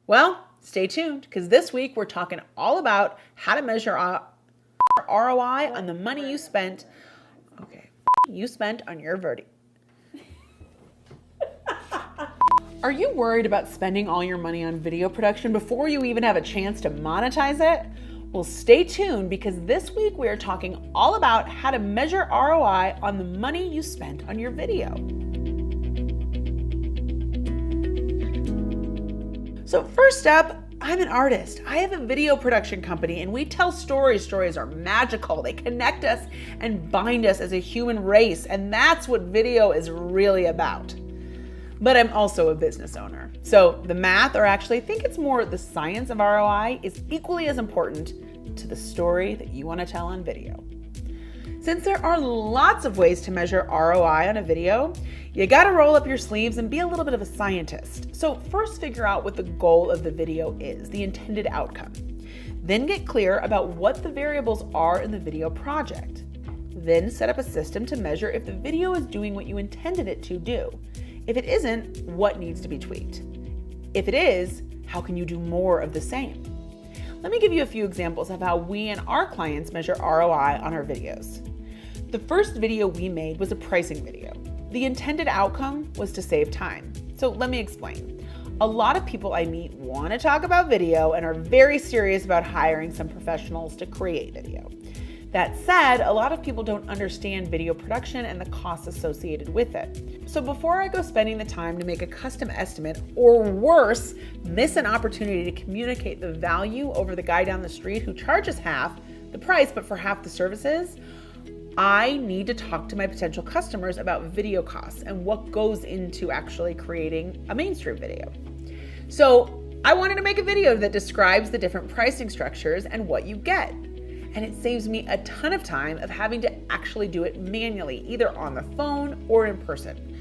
Well, stay tuned because this week we're talking all about how to measure ROI on the money you spent. Okay, you spent on your verdict. Are you worried about spending all your money on video production before you even have a chance to monetize it? Well, stay tuned because this week we are talking all about how to measure ROI on the money you spent on your video. So first up, I'm an artist. I have a video production company and we tell stories. Stories are magical. They connect us and bind us as a human race. And that's what video is really about. But I'm also a business owner. So the math, or actually I think it's more the science of ROI, is equally as important to the story that you want to tell on video. Since there are lots of ways to measure ROI on a video, you gotta roll up your sleeves and be a little bit of a scientist. So first figure out what the goal of the video is, the intended outcome. Then get clear about what the variables are in the video project. Then set up a system to measure if the video is doing what you intended it to do. If it isn't, what needs to be tweaked? If it is, how can you do more of the same? Let me give you a few examples of how we and our clients measure ROI on our videos. The first video we made was a pricing video. The intended outcome was to save time. So let me explain. A lot of people I meet want to talk about video and are very serious about hiring some professionals to create video. That said, a lot of people don't understand video production and the costs associated with it. So before I go spending the time to make a custom estimate, or worse, miss an opportunity to communicate the value over the guy down the street who charges half the price but for half the services, I need to talk to my potential customers about video costs and what goes into actually creating a mainstream video. So I wanted to make a video that describes the different pricing structures and what you get. And it saves me a ton of time of having to actually do it manually, either on the phone or in person.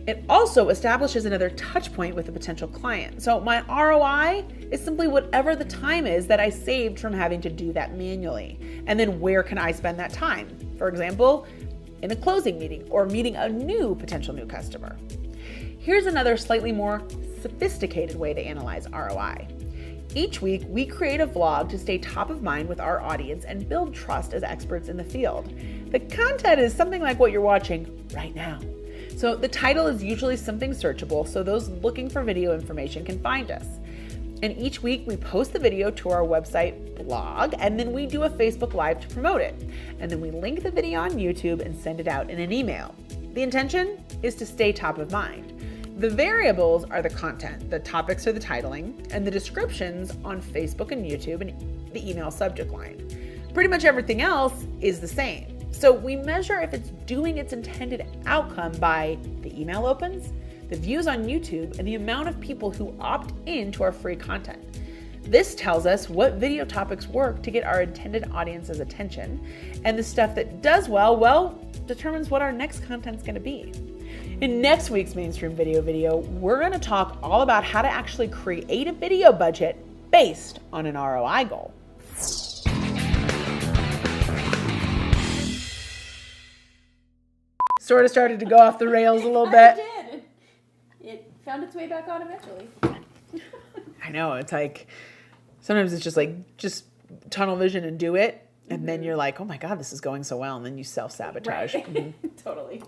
It also establishes another touch point with a potential client. So my ROI is simply whatever the time is that I saved from having to do that manually. And then where can I spend that time? For example, in a closing meeting or meeting a potential new customer. Here's another slightly more sophisticated way to analyze ROI. Each week, we create a vlog to stay top of mind with our audience and build trust as experts in the field. The content is something like what you're watching right now. So the title is usually something searchable so those looking for video information can find us. And each week we post the video to our website blog, and then we do a Facebook Live to promote it. And then we link the video on YouTube and send it out in an email. The intention is to stay top of mind. The variables are the content, the topics are the titling, and the descriptions on Facebook and YouTube and the email subject line. Pretty much everything else is the same. So we measure if it's doing its intended outcome by the email opens, the views on YouTube, and the amount of people who opt into our free content. This tells us what video topics work to get our intended audience's attention, and the stuff that does well, determines what our next content's gonna be. In next week's mainstream video, we're going to talk all about how to actually create a video budget based on an ROI goal. Sort of started to go off the rails a little bit. It did. It found its way back on eventually. I know, it's like, sometimes it's just tunnel vision and do it. And then you're like, oh my God, this is going so well. And then you self-sabotage. Right. Totally.